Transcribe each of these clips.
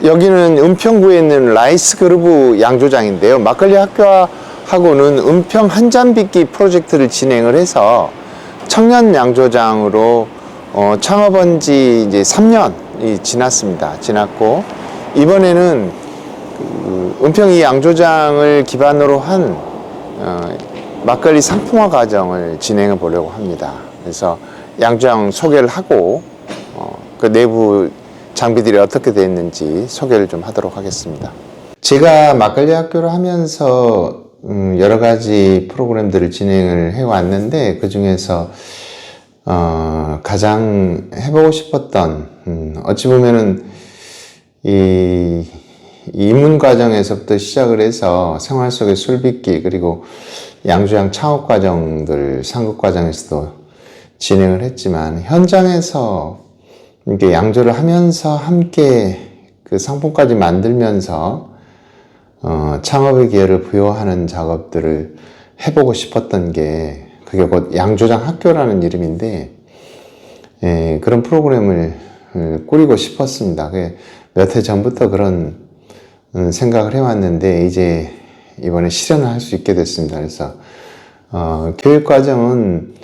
여기는 은평구에 있는 라이스 그루브 양조장인데요. 막걸리 학교하고는 은평 한잔 빚기 프로젝트를 진행을 해서 청년 양조장으로 창업한 지 이제 3년이 지났고, 이번에는 은평 이 양조장을 기반으로 한 막걸리 상품화 과정을 진행해 보려고 합니다. 그래서 양조장 소개를 하고 그 내부 장비들이 어떻게 되어 있는지 소개를 좀 하도록 하겠습니다. 제가 막걸리 학교를 하면서 여러 가지 프로그램들을 진행을 해 왔는데, 그 중에서 가장 해보고 싶었던, 어찌 보면은 이 입문 과정에서부터 시작을 해서 생활 속의 술 빚기, 그리고 양조장 창업 과정들, 상급 과정에서도 진행을 했지만, 현장에서 이렇게 양조를 하면서 함께 그 상품까지 만들면서 창업의 기회를 부여하는 작업들을 해보고 싶었던 게, 그게 곧 양조장 학교라는 이름인데, 그런 프로그램을 꾸리고 싶었습니다. 몇 해 전부터 그런 생각을 해왔는데, 이제 이번에 실현을 할 수 있게 됐습니다. 그래서 교육 과정은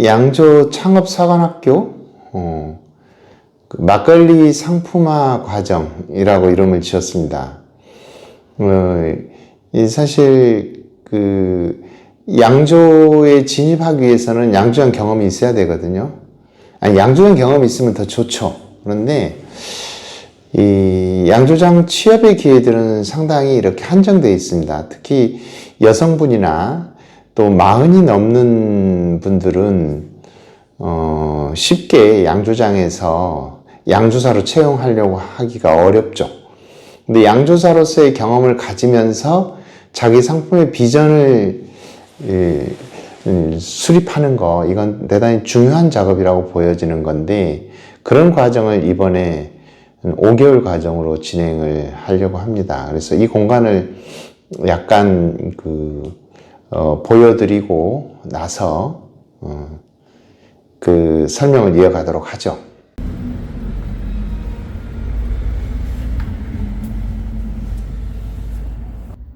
양조 창업 사관학교 그 막걸리 상품화 과정이라고 이름을 지었습니다. 사실 그 양조에 진입하기 위해서는 양조장 경험이 있어야 되거든요. 아니, 양조장 경험이 있으면 더 좋죠. 그런데 이 양조장 취업의 기회들은 상당히 이렇게 한정되어 있습니다. 특히 여성분이나 또 40이 넘는 분들은 쉽게 양조장에서 양조사로 채용하려고 하기가 어렵죠. 근데 양조사로서의 경험을 가지면서 자기 상품의 비전을 수립하는 거, 이건 대단히 중요한 작업이라고 보여지는 건데, 그런 과정을 이번에 5개월 과정으로 진행을 하려고 합니다. 그래서 이 공간을 약간 보여드리고 나서 그 설명을 이어가도록 하죠.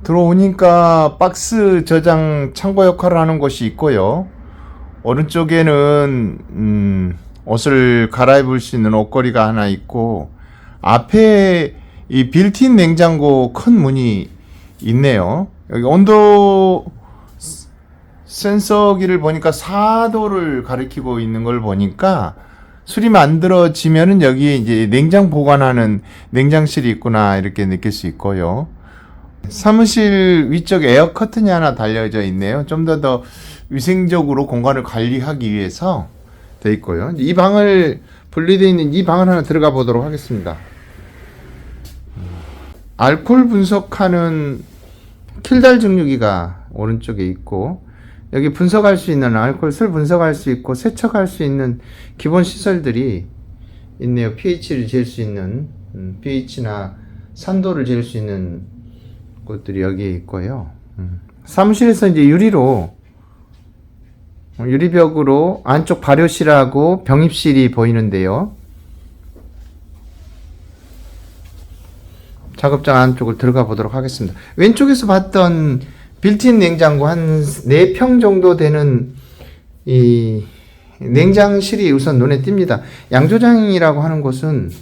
들어오니까 박스 저장 창고 역할을 하는 곳이 있고요. 오른쪽에는 옷을 갈아입을 수 있는 옷걸이가 하나 있고, 앞에 이 빌트인 냉장고 큰 문이 있네요. 여기 온도 센서기를 보니까 4도를 가리키고 있는 걸 보니까 술이 만들어지면은 여기에 이제 냉장 보관하는 냉장실이 있구나, 이렇게 느낄 수 있고요. 사무실 위쪽에 에어 커튼이 하나 달려져 있네요. 좀 더 위생적으로 공간을 관리하기 위해서 돼 있고요. 이 방을 분리되어 있는 이 방을 하나 들어가 보도록 하겠습니다. 알코올 분석하는 킬달 증류기가 오른쪽에 있고, 여기 분석할 수 있는 알코올 술 분석할 수 있고 세척할 수 있는 기본 시설들이 있네요. pH를 잴 수 있는 pH나 산도를 잴 수 있는 곳들이 여기에 있고요. 사무실에서 이제 유리벽으로 안쪽 발효실하고 병입실이 보이는데요. 작업장 안쪽을 들어가 보도록 하겠습니다. 왼쪽에서 봤던 빌트인 냉장고 한 4평 정도 되는 이 냉장실이 우선 눈에 띕니다. 양조장이라고 하는 곳은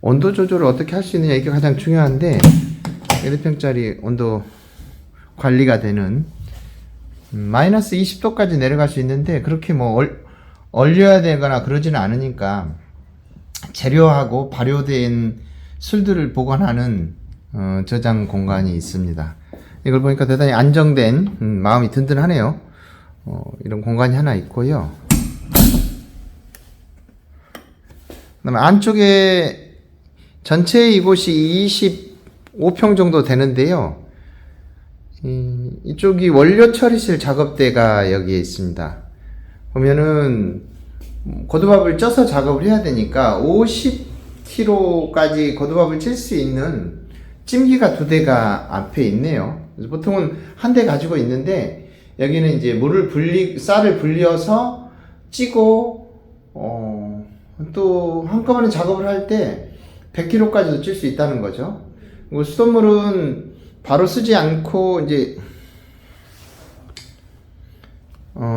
온도 조절을 어떻게 할 수 있느냐, 이게 가장 중요한데, 1평짜리 온도 관리가 되는 마이너스 20도까지 내려갈 수 있는데, 그렇게 뭐 얼려야 되거나 그러지는 않으니까 재료하고 발효된 술들을 보관하는 저장 공간이 있습니다. 이걸 보니까 대단히 안정된 마음이 든든하네요. 이런 공간이 하나 있고요. 그다음에 안쪽에 전체 이곳이 25평 정도 되는데요. 이쪽이 원료 처리실 작업대가 여기에 있습니다. 보면은 고두밥을 쪄서 작업을 해야 되니까 50kg까지 고두밥을 찔 수 있는 찜기가 2대가 앞에 있네요. 그래서 보통은 한 대 가지고 있는데, 여기는 이제 쌀을 불려서 찌고 또 한꺼번에 작업을 할 때 100kg까지도 찔 수 있다는 거죠. 그리고 수돗물은 바로 쓰지 않고 이제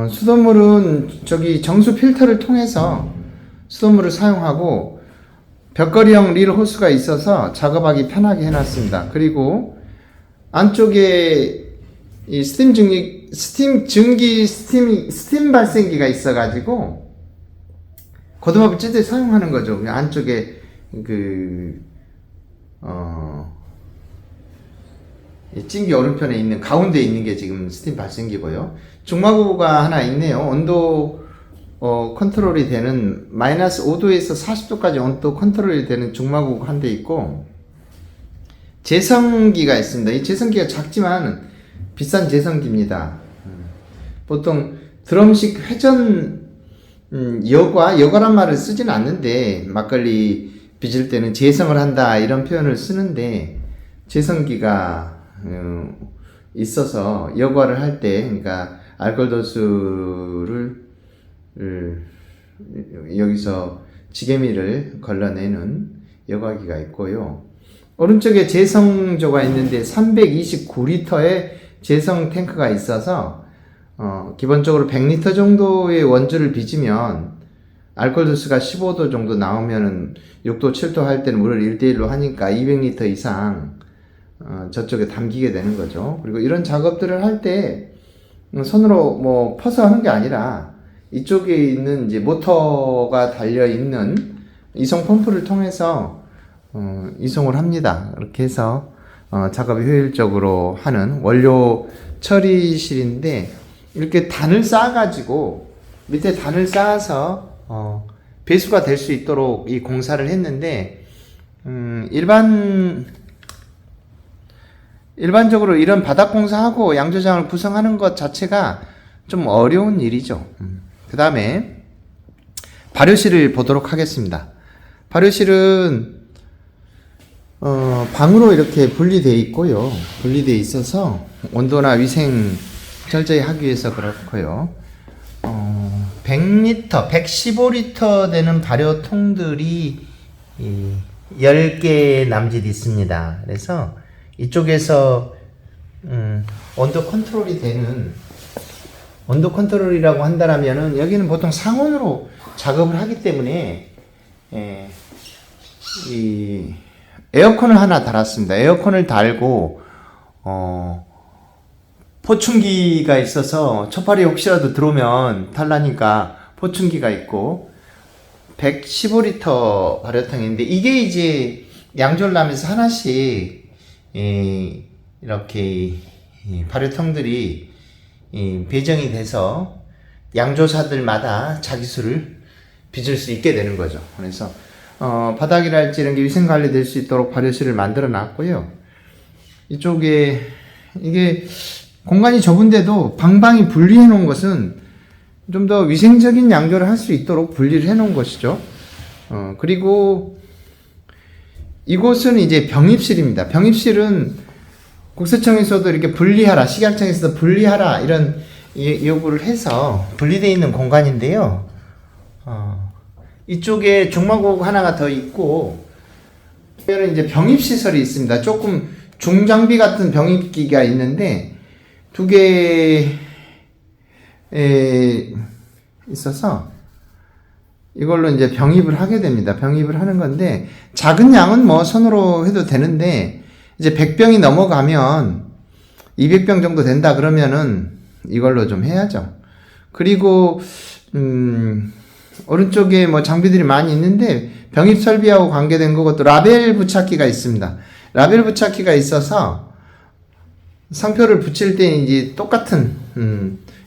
수돗물은 저기 정수 필터를 통해서 수돗물을 사용하고 벽걸이형 릴 호스가 있어서 작업하기 편하게 해놨습니다. 그리고 안쪽에 이 스팀 발생기가 있어가지고 고등어를 찔 때 사용하는 거죠. 안쪽에 찜기 오른편에 있는 가운데 있는 게 지금 스팀 발생기고요. 중마구가 하나 있네요. 온도 컨트롤이 되는 마이너스 5도에서 40도까지 온도 컨트롤이 되는 중마구가 한 대 있고 제성기가 있습니다. 이 제성기가 작지만 비싼 제성기입니다. 보통 드럼식 회전 여과란 말을 쓰진 않는데 막걸리 빚을 때는 제성을 한다 이런 표현을 쓰는데 제성기가 있어서 여과를 할 때 그러니까 알코올 도수를 여기서 지게미를 걸러내는 여과기가 있고요. 오른쪽에 제성조가 있는데 329리터의 제성 탱크가 있어서 기본적으로 100리터 정도의 원주를 빚으면 알코올 도수가 15도 정도 나오면은 6도 7도 할 때는 물을 1대1로 하니까 200리터 이상 저쪽에 담기게 되는 거죠. 그리고 이런 작업들을 할 때 손으로 뭐 퍼서 하는 게 아니라 이쪽에 있는 이제 모터가 달려 있는 이송 펌프를 통해서 이송을 합니다. 이렇게 해서 작업이 효율적으로 하는 원료 처리실인데 이렇게 단을 쌓아가지고 밑에 단을 쌓아서 배수가 될 수 있도록 이 공사를 했는데 일반적으로 이런 바닥 공사하고 양조장을 구성하는 것 자체가 좀 어려운 일이죠. 그 다음에 발효실을 보도록 하겠습니다. 발효실은 방으로 이렇게 분리되어 있고요. 분리되어 있어서 온도나 위생 철저히 하기 위해서 그렇고요. 100리터, 115리터 되는 발효통들이 10개 남짓 있습니다. 그래서 이쪽에서 온도 컨트롤이라고 한다면은 여기는 보통 상온으로 작업을 하기 때문에 이 에어컨을 하나 달았습니다. 에어컨을 달고 포충기가 있어서 초파리 혹시라도 들어오면 탈라니까 포충기가 있고 115리터 발효탕인데 이게 이제 양조를 하면서 하나씩 이렇게 발효통들이 배정이 돼서 양조사들마다 자기 수를 빚을 수 있게 되는 거죠. 그래서 바닥이랄지 이런 게 위생관리 될 수 있도록 발효실을 만들어 놨고요. 이쪽에 이게 공간이 좁은데도 방방이 분리해 놓은 것은 좀 더 위생적인 양조를 할 수 있도록 분리를 해 놓은 것이죠. 그리고 이곳은 이제 병입실입니다. 병입실은 국세청에서도 이렇게 분리하라, 식약청에서도 분리하라 이런 요구를 해서 분리되어 있는 공간인데요. 이쪽에 중마고 하나가 더 있고, 여기는 이제 병입시설이 있습니다. 조금 중장비 같은 병입기가 있는데, 2개 있어서, 이걸로 이제 병입을 하게 됩니다. 병입을 하는 건데, 작은 양은 뭐 손으로 해도 되는데, 이제 100병이 넘어가면, 200병 정도 된다 그러면은, 이걸로 좀 해야죠. 그리고, 오른쪽에 뭐 장비들이 많이 있는데 병입 설비하고 관계된 것도 라벨 부착기가 있습니다. 라벨 부착기가 있어서 상표를 붙일 때 이제 똑같은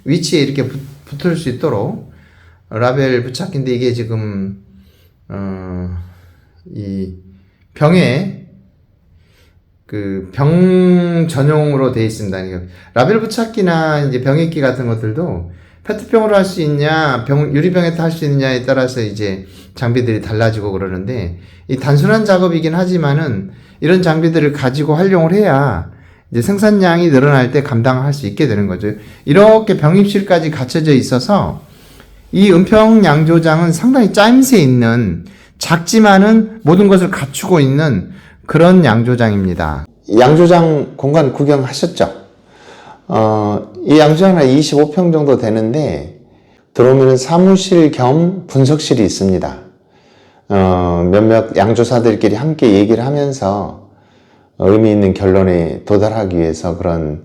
위치에 이렇게 붙을 수 있도록 라벨 부착기인데 이게 지금 이 병에 그 병 전용으로 되어 있습니다. 라벨 부착기나 이제 병입기 같은 것들도 페트병으로 할 수 있냐, 유리병에 할 수 있느냐에 따라서 이제 장비들이 달라지고 그러는데, 이 단순한 작업이긴 하지만은, 이런 장비들을 가지고 활용을 해야, 이제 생산량이 늘어날 때 감당할 수 있게 되는 거죠. 이렇게 병입실까지 갖춰져 있어서, 이 은평 양조장은 상당히 짜임새 있는 작지만은 모든 것을 갖추고 있는 그런 양조장입니다. 양조장 공간 구경하셨죠? 이 양조장은 25평 정도 되는데 들어오면 사무실 겸 분석실이 있습니다. 몇몇 양조사들끼리 함께 얘기를 하면서 의미 있는 결론에 도달하기 위해서 그런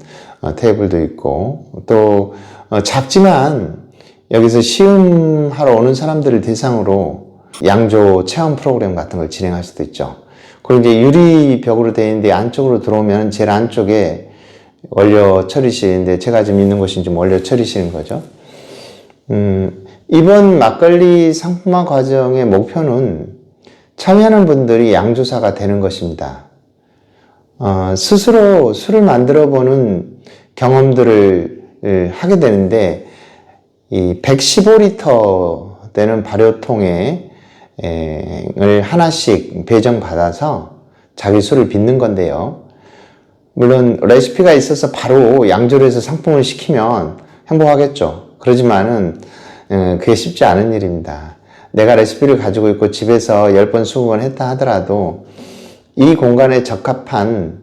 테이블도 있고, 또 작지만 여기서 시음하러 오는 사람들을 대상으로 양조 체험 프로그램 같은 걸 진행할 수도 있죠. 그리고 이제 유리벽으로 되어 있는데 안쪽으로 들어오면 제일 안쪽에 원료 처리실인데, 제가 지금 있는 곳이 지금 원료 처리실인 거죠. 이번 막걸리 상품화 과정의 목표는 참여하는 분들이 양조사가 되는 것입니다. 스스로 술을 만들어 보는 경험들을 하게 되는데, 이 115리터 되는 발효통에 을 하나씩 배정받아서 자기 술을 빚는 건데요. 물론 레시피가 있어서 바로 양조를 해서 상품을 시키면 행복하겠죠. 그러지만은 그게 쉽지 않은 일입니다. 내가 레시피를 가지고 있고 집에서 10번, 20번 했다 하더라도 이 공간에 적합한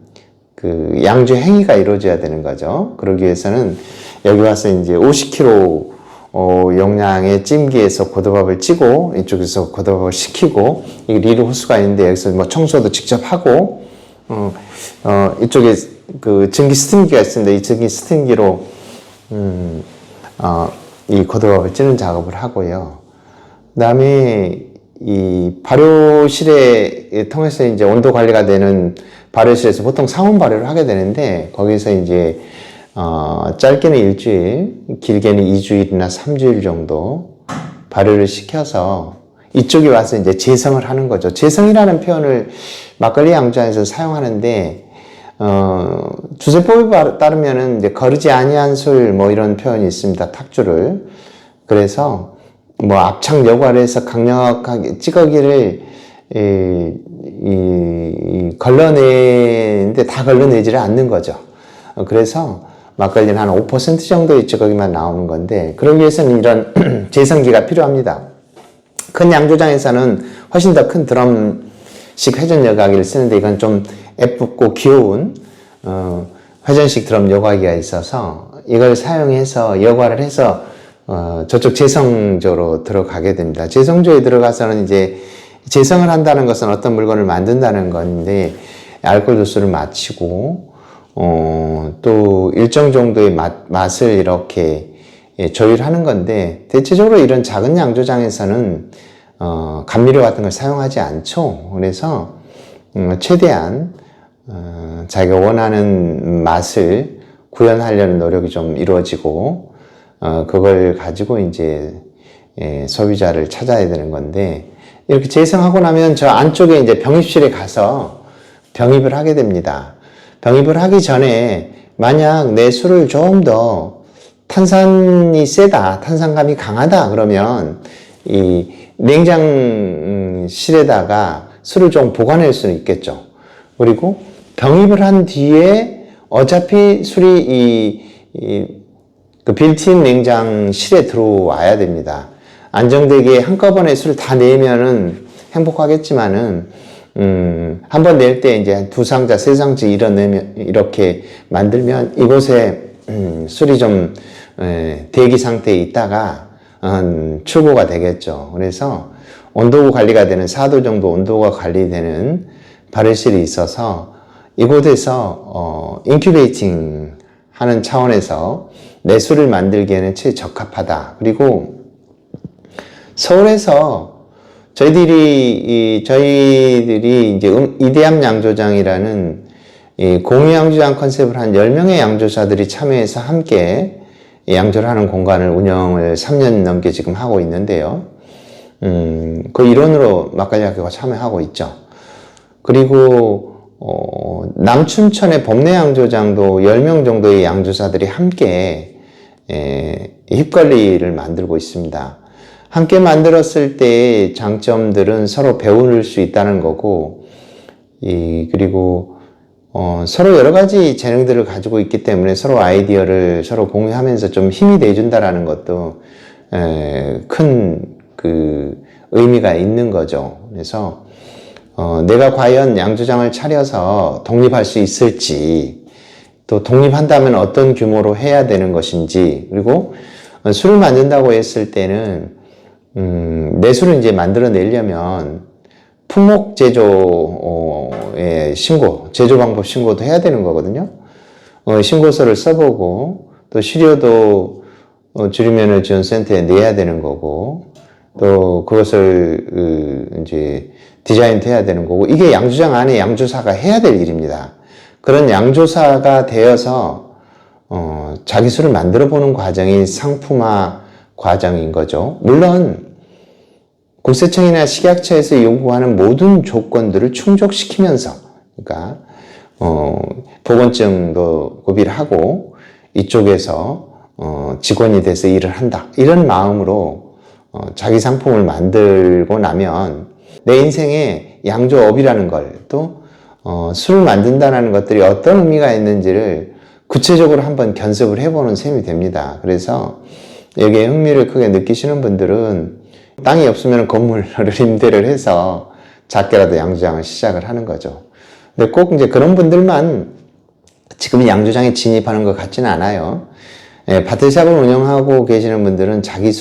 그 양조 행위가 이루어져야 되는 거죠. 그러기 위해서는 여기 와서 이제 50kg 용량의 찜기에서 고두밥을 찌고, 이쪽에서 고두밥을 식히고, 이 리르 호스가 있는데 여기서 뭐 청소도 직접 하고, 이쪽에 그 전기 스팀기가 있습니다. 이 전기 스팀기로 이 고두밥을 찌는 작업을 하고요. 그다음에 이 발효실에 통해서 이제 온도 관리가 되는 발효실에서 보통 상온 발효를 하게 되는데, 거기서 이제 짧게는 일주일, 길게는 2주일이나 3주일 정도 발효를 시켜서 이쪽에 와서 이제 재성을 하는 거죠. 재성이라는 표현을 막걸리 양조장에서 사용하는데, 주세법에 따르면은 이제 거르지 아니한 술 뭐 이런 표현이 있습니다. 탁주를. 그래서 뭐 압착 여과를 해서 강력하게 찌꺼기를 걸러내는데 다 걸러내지를 않는 거죠. 그래서 막걸리는 한 5% 정도의 찌꺼기만 나오는 건데, 그러기 위해서는 이런 재성기가 필요합니다. 큰 양조장에서는 훨씬 더 큰 드럼식 회전 여과기를 쓰는데, 이건 좀 예쁘고 귀여운 회전식 드럼 여과기가 있어서 이걸 사용해서 여과를 해서 저쪽 재성조로 들어가게 됩니다. 재성조에 들어가서는 이제 재성을 한다는 것은 어떤 물건을 만든다는 건데, 알코올 도수를 맞추고 또 일정 정도의 맛을 이렇게 조율하는 건데, 대체적으로 이런 작은 양조장에서는 감미료 같은 걸 사용하지 않죠. 그래서 최대한 자기가 원하는 맛을 구현하려는 노력이 좀 이루어지고, 그걸 가지고 이제 소비자를 찾아야 되는 건데, 이렇게 재성하고 나면 저 안쪽에 이제 병입실에 가서 병입을 하게 됩니다. 병입을 하기 전에 만약 내 술을 좀 더 탄산이 세다, 탄산감이 강하다 그러면 이 냉장실에다가 술을 좀 보관할 수는 있겠죠. 그리고 병입을 한 뒤에 어차피 술이 그 빌트인 냉장실에 들어와야 됩니다. 안정되게 한꺼번에 술을 다 내면은 행복하겠지만은 한번 낼 때 이제 한 2상자, 3상자 이렇게 만들면 이곳에 술이 좀 대기 상태에 있다가 출고가 되겠죠. 그래서 온도 관리가 되는 4도 정도 온도가 관리되는 발효실이 있어서 이곳에서 인큐베이팅 하는 차원에서 내 술을 만들기에는 최적합하다. 그리고 서울에서 저희들이 이제 이대암 양조장이라는 공유 양조장 컨셉을 한 10명의 양조사들이 참여해서 함께 양조를 하는 공간을 운영을 3년 넘게 지금 하고 있는데요. 그 일원으로 막걸리 학교가 참여하고 있죠. 그리고 남춘천의 범내 양조장도 10명 정도의 양조사들이 함께 힙관리를 만들고 있습니다. 함께 만들었을 때의 장점들은 서로 배울 수 있다는 거고, 그리고 서로 여러 가지 재능들을 가지고 있기 때문에 서로 아이디어를 서로 공유하면서 좀 힘이 돼준다라는 것도 큰 그 의미가 있는 거죠. 그래서 내가 과연 양조장을 차려서 독립할 수 있을지, 또 독립한다면 어떤 규모로 해야 되는 것인지, 그리고 술을 만든다고 했을 때는 내 술을 이제 만들어내려면 품목 제조의 신고, 제조 방법 신고도 해야 되는 거거든요. 신고서를 써보고, 또 시료도 주류면허 지원센터에 내야 되는 거고, 또 그것을 이제 디자인도 해야 되는 거고, 이게 양조장 안에 양조사가 해야 될 일입니다. 그런 양조사가 되어서 자기 술을 만들어 보는 과정이 상품화 과정인 거죠. 물론 국세청이나 식약처에서 요구하는 모든 조건들을 충족시키면서, 그러니까 보건증도 구비를 하고 이쪽에서 직원이 돼서 일을 한다, 이런 마음으로 자기 상품을 만들고 나면 내 인생에 양조업이라는 걸, 또 술을 만든다는 것들이 어떤 의미가 있는지를 구체적으로 한번 견습을 해보는 셈이 됩니다. 그래서 여기에 흥미를 크게 느끼시는 분들은 땅이 없으면 건물을 임대를 해서 작게라도 양조장을 시작을 하는 거죠. 근데 꼭 이제 그런 분들만 지금 양조장에 진입하는 것 같지는 않아요. 바틀샵을 운영하고 계시는 분들은 자기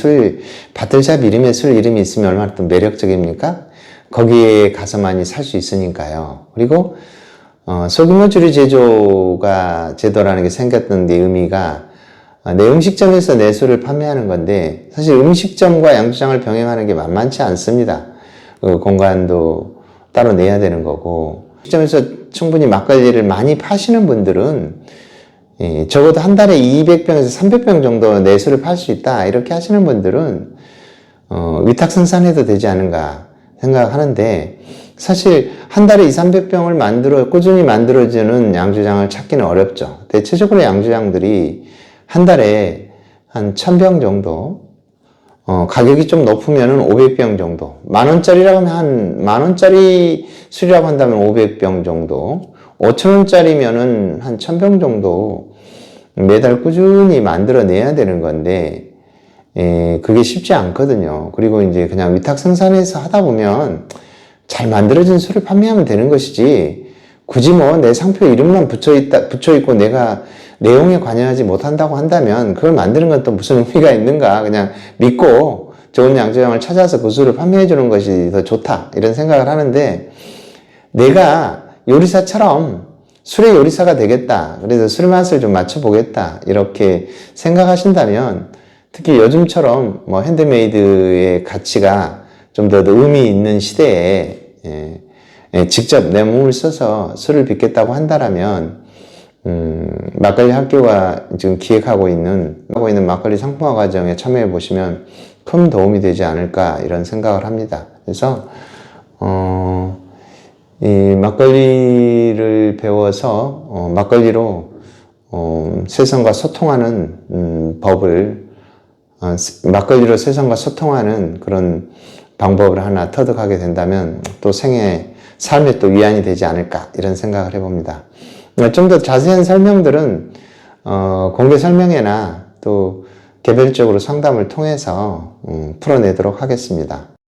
바틀샵 이름에 술 이름이 있으면 얼마나 또 매력적입니까? 거기에 가서만이 살 수 있으니까요. 그리고 소규모 주류 제도라는 게 생겼던 데 의미가 내 음식점에서 내 술을 판매하는 건데, 사실 음식점과 양조장을 병행하는 게 만만치 않습니다. 공간도 따로 내야 되는 거고, 음식점에서 충분히 막걸리를 많이 파시는 분들은 적어도 한 달에 200병에서 300병 정도 내 술을 팔 수 있다, 이렇게 하시는 분들은 위탁 생산해도 되지 않은가 생각하는데, 사실 한 달에 200~300병을 꾸준히 만들어주는 양조장을 찾기는 어렵죠. 대체적으로 양조장들이 한 달에 한 1000병 정도, 가격이 좀 높으면은 500병 정도, 만원짜리라고 하면 만원짜리 술이라고 한다면 500병 정도, 5,000원짜리면은 한 1000병 정도 매달 꾸준히 만들어내야 되는 건데, 그게 쉽지 않거든요. 그리고 이제 그냥 위탁 생산해서 하다 보면 잘 만들어진 술을 판매하면 되는 것이지, 굳이 뭐 내 상표 이름만 붙여있고 내가 내용에 관여하지 못한다고 한다면 그걸 만드는 건 또 무슨 의미가 있는가. 그냥 믿고 좋은 양조장을 찾아서 그 술을 판매해 주는 것이 더 좋다, 이런 생각을 하는데, 내가 요리사처럼 술의 요리사가 되겠다, 그래서 술 맛을 좀 맞춰보겠다, 이렇게 생각하신다면, 특히 요즘처럼 뭐 핸드메이드의 가치가 좀 더 의미 있는 시대에 직접 내 몸을 써서 술을 빚겠다고 한다라면, 막걸리 학교가 지금 기획하고 있는 막걸리 상품화 과정에 참여해 보시면 큰 도움이 되지 않을까, 이런 생각을 합니다. 그래서 이 막걸리를 배워서 막걸리로 세상과 소통하는 법을, 막걸리로 세상과 소통하는 그런 방법을 하나 터득하게 된다면 또 삶에 또 위안이 되지 않을까, 이런 생각을 해봅니다. 좀 더 자세한 설명들은 공개 설명회나 또 개별적으로 상담을 통해서 풀어내도록 하겠습니다.